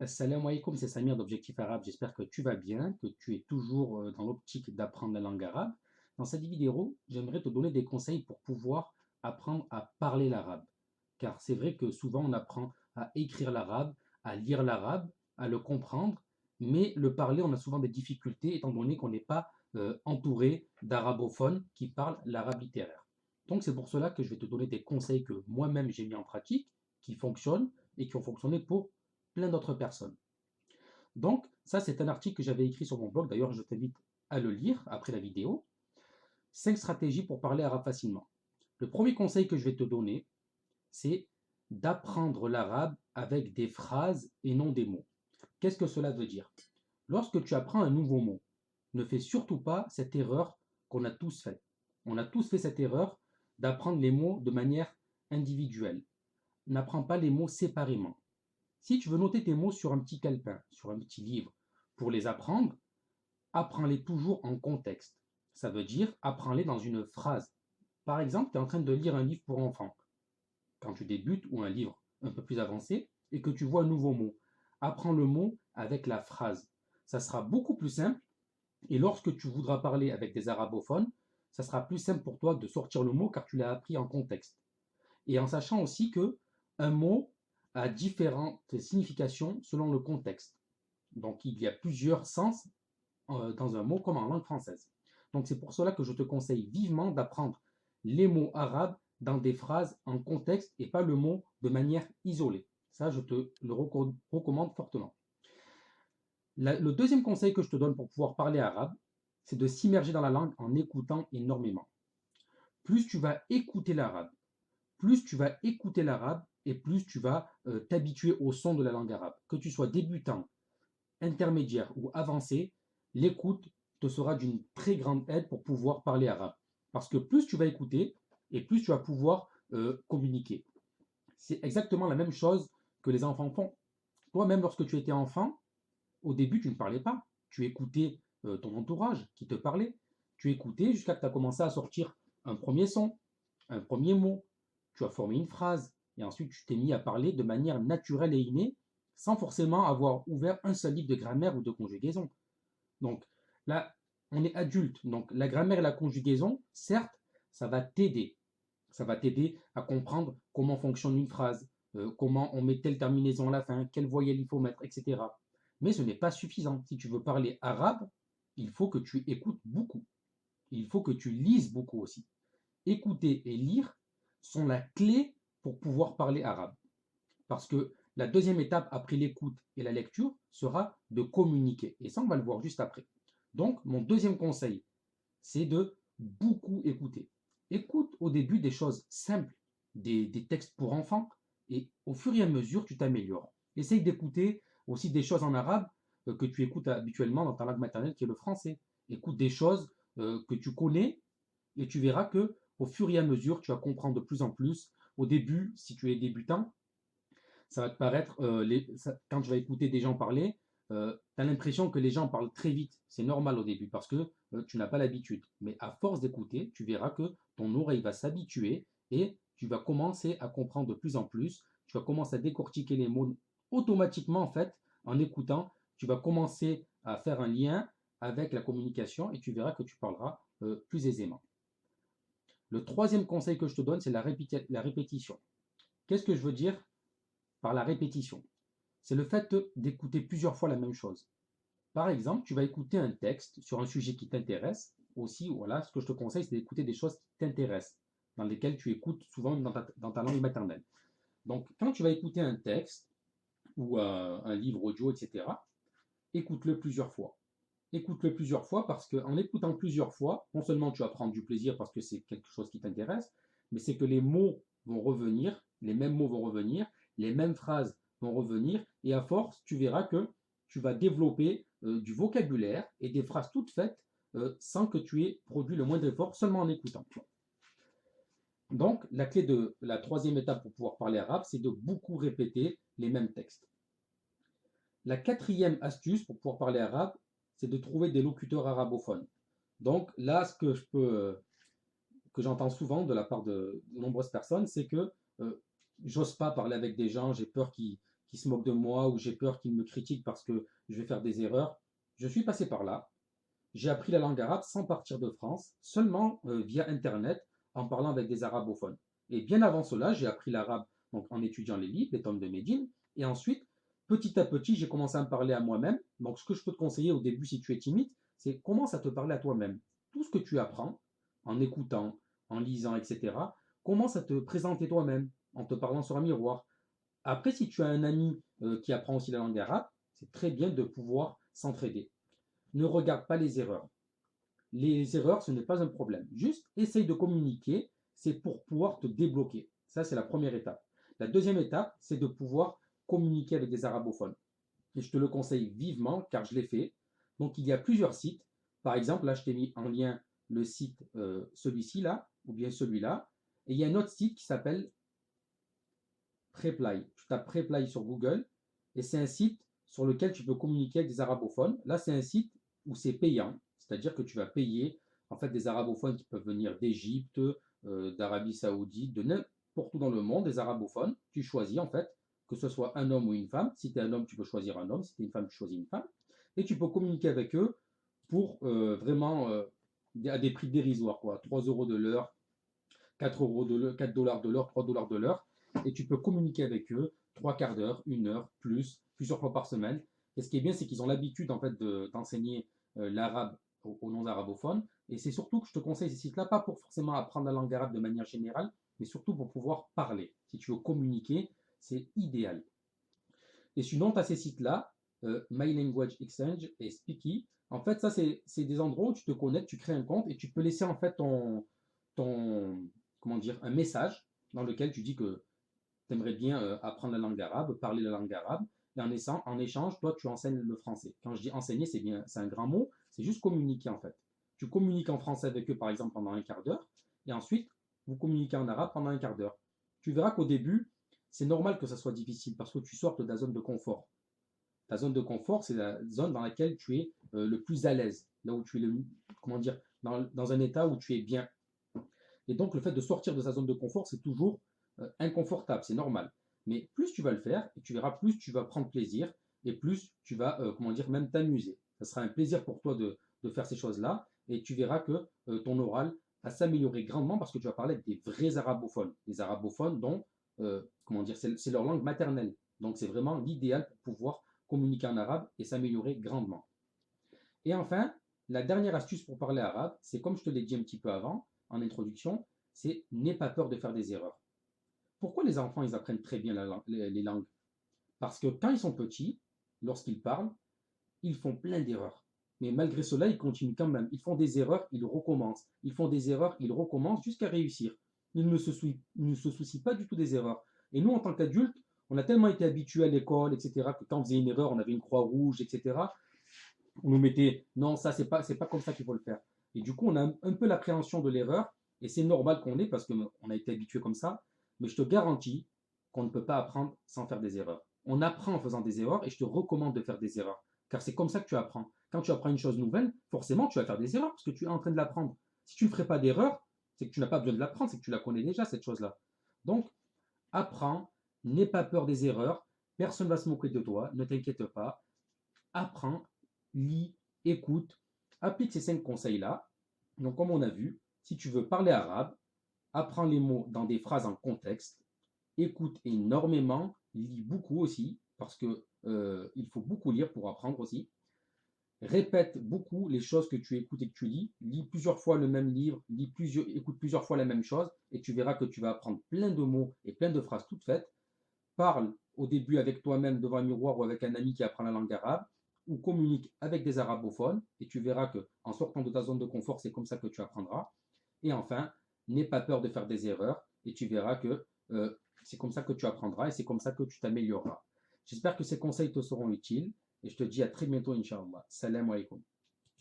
Assalamu alaikum, c'est Samir d'Objectif Arabe. J'espère que tu vas bien, que tu es toujours dans l'optique d'apprendre la langue arabe. Dans cette vidéo, j'aimerais te donner des conseils pour pouvoir apprendre à parler l'arabe. Car c'est vrai que souvent on apprend à écrire l'arabe, à lire l'arabe, à le comprendre, mais le parler, on a souvent des difficultés étant donné qu'on n'est pas entouré d'arabophones qui parlent l'arabe littéraire. Donc c'est pour cela que je vais te donner des conseils que moi-même j'ai mis en pratique, qui fonctionnent et qui ont fonctionné pour plein d'autres personnes. Donc, ça, c'est un article que j'avais écrit sur mon blog. D'ailleurs, je t'invite à le lire après la vidéo. 5 stratégies pour parler arabe facilement. Le premier conseil que je vais te donner, c'est d'apprendre l'arabe avec des phrases et non des mots. Qu'est-ce que cela veut dire? Lorsque tu apprends un nouveau mot, ne fais surtout pas cette erreur qu'on a tous faite. On a tous fait cette erreur d'apprendre les mots de manière individuelle. N'apprends pas les mots séparément. Si tu veux noter tes mots sur un petit calepin, sur un petit livre, pour les apprendre, apprends-les toujours en contexte. Ça veut dire apprends-les dans une phrase. Par exemple, tu es en train de lire un livre pour enfants. Quand tu débutes ou un livre un peu plus avancé et que tu vois un nouveau mot, apprends le mot avec la phrase. Ça sera beaucoup plus simple et lorsque tu voudras parler avec des arabophones, ça sera plus simple pour toi de sortir le mot car tu l'as appris en contexte. Et en sachant aussi que un mot a différentes significations selon le contexte. Donc il y a plusieurs sens dans un mot comme en langue française. Donc c'est pour cela que je te conseille vivement d'apprendre les mots arabes dans des phrases en contexte et pas le mot de manière isolée. Ça, je te le recommande fortement. Le deuxième conseil que je te donne pour pouvoir parler arabe, c'est de s'immerger dans la langue en écoutant énormément. Plus tu vas écouter l'arabe, plus tu vas écouter l'arabe et plus tu vas t'habituer au son de la langue arabe. Que tu sois débutant, intermédiaire ou avancé, l'écoute te sera d'une très grande aide pour pouvoir parler arabe. Parce que plus tu vas écouter et plus tu vas pouvoir communiquer. C'est exactement la même chose que les enfants font. Toi-même, lorsque tu étais enfant, au début, tu ne parlais pas. Tu écoutais ton entourage qui te parlait. Tu écoutais jusqu'à ce que tu as commencé à sortir un premier son, un premier mot. Tu as formé une phrase. Et ensuite, tu t'es mis à parler de manière naturelle et innée, sans forcément avoir ouvert un seul livre de grammaire ou de conjugaison. Donc là, on est adulte. Donc la grammaire et la conjugaison, certes, ça va t'aider. Ça va t'aider à comprendre comment fonctionne une phrase, comment on met telle terminaison à la fin, quelle voyelle il faut mettre, etc. Mais ce n'est pas suffisant. Si tu veux parler arabe, il faut que tu écoutes beaucoup. Il faut que tu lises beaucoup aussi. Écouter et lire sont la clé pour pouvoir parler arabe. Parce que la deuxième étape après l'écoute et la lecture sera de communiquer. Et ça, on va le voir juste après. Donc, mon deuxième conseil, c'est de beaucoup écouter. Écoute au début des choses simples, des textes pour enfants, et au fur et à mesure, tu t'améliores. Essaye d'écouter aussi des choses en arabe que tu écoutes habituellement dans ta langue maternelle qui est le français. Écoute des choses que tu connais et tu verras que au fur et à mesure, tu vas comprendre de plus en plus. Au début, si tu es débutant, ça va te paraître, quand tu vas écouter des gens parler, tu as l'impression que les gens parlent très vite. C'est normal au début parce que tu n'as pas l'habitude. Mais à force d'écouter, tu verras que ton oreille va s'habituer et tu vas commencer à comprendre de plus en plus. Tu vas commencer à décortiquer les mots automatiquement en fait en écoutant. Tu vas commencer à faire un lien avec la communication et tu verras que tu parleras plus aisément. Le troisième conseil que je te donne, c'est la répétition. Qu'est-ce que je veux dire par la répétition? C'est le fait d'écouter plusieurs fois la même chose. Par exemple, tu vas écouter un texte sur un sujet qui t'intéresse. Aussi, voilà, ce que je te conseille, c'est d'écouter des choses qui t'intéressent, dans lesquelles tu écoutes souvent dans ta langue maternelle. Donc, quand tu vas écouter un texte ou un livre audio, etc., écoute-le plusieurs fois. Écoute-le plusieurs fois parce qu'en l'écoutant plusieurs fois, non seulement tu vas prendre du plaisir parce que c'est quelque chose qui t'intéresse, mais c'est que les mots vont revenir, les mêmes mots vont revenir, les mêmes phrases vont revenir, et à force, tu verras que tu vas développer du vocabulaire et des phrases toutes faites sans que tu aies produit le moindre effort, seulement en écoutant. Donc, la clé de la troisième étape pour pouvoir parler arabe, c'est de beaucoup répéter les mêmes textes. La quatrième astuce pour pouvoir parler arabe, c'est de trouver des locuteurs arabophones. Donc là, ce que j'entends souvent de la part de nombreuses personnes, c'est que j'ose pas parler avec des gens, j'ai peur qu'ils qui se moquent de moi ou j'ai peur qu'ils me critiquent parce que je vais faire des erreurs. Je suis passé par là. J'ai appris la langue arabe sans partir de France, seulement via Internet, en parlant avec des arabophones. Et bien avant cela, j'ai appris l'arabe donc en étudiant les livres, les tomes de Médine. Et ensuite, petit à petit, j'ai commencé à me parler à moi-même. Donc, ce que je peux te conseiller au début, si tu es timide, c'est commence à te parler à toi-même. Tout ce que tu apprends, en écoutant, en lisant, etc., commence à te présenter toi-même, en te parlant sur un miroir. Après, si tu as un ami qui apprend aussi la langue arabe, c'est très bien de pouvoir s'entraider. Ne regarde pas les erreurs. Les erreurs, ce n'est pas un problème. Juste essaye de communiquer, c'est pour pouvoir te débloquer. Ça, c'est la première étape. La deuxième étape, c'est de pouvoir communiquer avec des arabophones. Et je te le conseille vivement, car je l'ai fait. Donc, il y a plusieurs sites. Par exemple, là, je t'ai mis en lien le site, celui-ci là, ou bien celui-là. Et il y a un autre site qui s'appelle Preply. Tu tapes Preply sur Google, et c'est un site sur lequel tu peux communiquer avec des arabophones. Là, c'est un site où c'est payant, c'est-à-dire que tu vas payer en fait des arabophones qui peuvent venir d'Égypte, d'Arabie Saoudite, de n'importe où dans le monde, des arabophones. Tu choisis en fait que ce soit un homme ou une femme. Si tu es un homme, tu peux choisir un homme. Si tu es une femme, tu choisis une femme. Et tu peux communiquer avec eux pour vraiment à des prix dérisoires, quoi. 3 euros de l'heure, 4 euros de l'heure, 4 dollars de l'heure, 3 dollars de l'heure. Et tu peux communiquer avec eux 3 quarts d'heure, 1 heure, plusieurs fois par semaine. Et ce qui est bien, c'est qu'ils ont l'habitude en fait d'enseigner l'arabe aux non-arabophones. Et c'est surtout que je te conseille ces sites-là, pas pour forcément apprendre la langue arabe de manière générale, mais surtout pour pouvoir parler. Si tu veux communiquer, c'est idéal. Et sinon, tu as ces sites-là, My Language Exchange et Speaky. En fait, ça, c'est des endroits où tu te connectes, tu crées un compte et tu peux laisser en fait ton comment dire, un message dans lequel tu dis que tu aimerais bien apprendre la langue arabe, parler la langue arabe, et en échange, toi, tu enseignes le français. Quand je dis enseigner, c'est bien, c'est un grand mot, c'est juste communiquer en fait. Tu communiques en français avec eux, par exemple, pendant un quart d'heure, et ensuite, vous communiquez en arabe pendant un quart d'heure. Tu verras qu'au début, c'est normal que ça soit difficile parce que tu sortes de ta zone de confort. Ta zone de confort, c'est la zone dans laquelle tu es le plus à l'aise, là où tu es comment dire, dans un état où tu es bien. Et donc, le fait de sortir de sa zone de confort, c'est toujours inconfortable, c'est normal. Mais plus tu vas le faire, et tu verras, plus tu vas prendre plaisir, et plus tu vas, comment dire, même t'amuser. Ça sera un plaisir pour toi de faire ces choses-là, et tu verras que ton oral va s'améliorer grandement parce que tu vas parler avec des vrais arabophones. Des arabophones dont, comment dire, c'est leur langue maternelle. Donc, c'est vraiment l'idéal pour pouvoir communiquer en arabe et s'améliorer grandement. Et enfin, la dernière astuce pour parler arabe, c'est comme je te l'ai dit un petit peu avant, en introduction, c'est n'aie pas peur de faire des erreurs. Pourquoi les enfants, ils apprennent très bien les langues? Parce que quand ils sont petits, lorsqu'ils parlent, ils font plein d'erreurs. Mais malgré cela, ils continuent quand même. Ils font des erreurs, ils recommencent. Ils font des erreurs, ils recommencent jusqu'à réussir. Ils ne se soucient pas du tout des erreurs. Et nous, en tant qu'adultes, on a tellement été habitués à l'école, etc., que quand on faisait une erreur, on avait une croix rouge, etc. On nous mettait, non, ça, c'est pas comme ça qu'il faut le faire. Et du coup, on a un peu l'appréhension de l'erreur, et c'est normal qu'on ait parce qu'on a été habitué comme ça. Mais je te garantis qu'on ne peut pas apprendre sans faire des erreurs. On apprend en faisant des erreurs, et je te recommande de faire des erreurs. Car c'est comme ça que tu apprends. Quand tu apprends une chose nouvelle, forcément, tu vas faire des erreurs parce que tu es en train de l'apprendre. Si tu ne ferais pas d'erreur, c'est que tu n'as pas besoin de l'apprendre, c'est que tu la connais déjà, cette chose-là. Donc, apprends, n'aie pas peur des erreurs, personne ne va se moquer de toi, ne t'inquiète pas, apprends, lis, écoute, applique ces 5 conseils-là. Donc, comme on a vu, si tu veux parler arabe, apprends les mots dans des phrases en contexte, écoute énormément, lis beaucoup aussi, parce que il faut beaucoup lire pour apprendre aussi. Répète beaucoup les choses que tu écoutes et que tu lis plusieurs fois le même livre, écoute plusieurs fois la même chose, et tu verras que tu vas apprendre plein de mots et plein de phrases toutes faites. Parle au début avec toi-même devant un miroir ou avec un ami qui apprend la langue arabe, ou communique avec des arabophones, et tu verras que en sortant de ta zone de confort, c'est comme ça que tu apprendras. Et enfin, n'aie pas peur de faire des erreurs, et tu verras que c'est comme ça que tu apprendras, et c'est comme ça que tu t'amélioreras. J'espère que ces conseils te seront utiles, et je te dis à très bientôt, Inch'Allah. Salam alaikum.